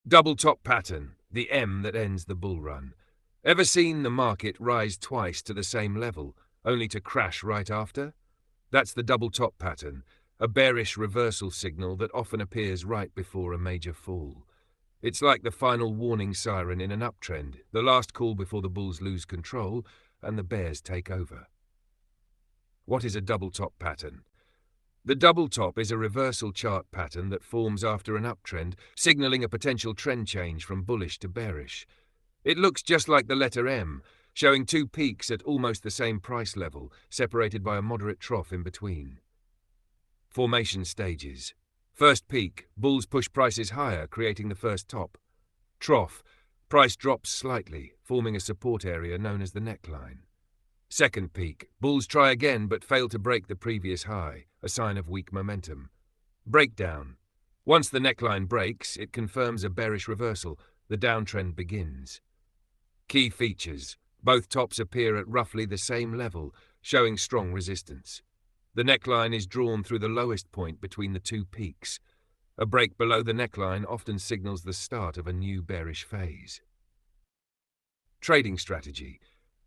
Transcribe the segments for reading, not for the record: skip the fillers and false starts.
Double top pattern, the M that ends the bull run. Ever seen the market rise twice to the same level, only to crash right after? That's the double top pattern, a bearish reversal signal that often appears right before a major fall. It's like the final warning siren in an uptrend, the last call before the bulls lose control and the bears take over. What is a double top pattern? The double top is a reversal chart pattern that forms after an uptrend, signaling a potential trend change from bullish to bearish. It looks just like the letter M, showing two peaks at almost the same price level, separated by a moderate trough in between. Formation stages. First peak, bulls push prices higher, creating the first top. Trough, price drops slightly, forming a support area known as the neckline. Second peak, bulls try again but fail to break the previous high, a sign of weak momentum. Breakdown. Once the neckline breaks, it confirms a bearish reversal. The downtrend begins. Key features. Both tops appear at roughly the same level, showing strong resistance. The neckline is drawn through the lowest point between the two peaks. A break below the neckline often signals the start of a new bearish phase. Trading strategy.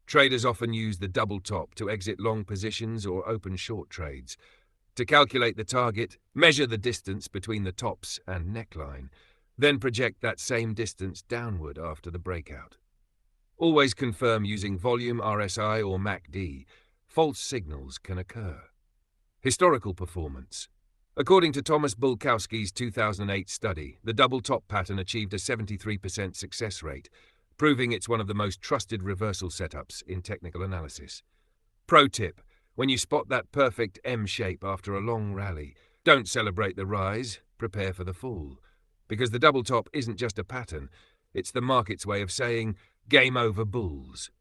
Traders often use the double top to exit long positions or open short trades. To calculate the target, measure the distance between the tops and neckline, then project that same distance downward after the breakout. Always confirm using volume RSI or MACD. False signals can occur. Historical performance. According to Thomas Bulkowski's 2008 study, the double top pattern achieved a 73% success rate, proving it's one of the most trusted reversal setups in technical analysis. Pro tip: when you spot that perfect M shape after a long rally, don't celebrate the rise, prepare for the fall. Because the double top isn't just a pattern, it's the market's way of saying, game over bulls.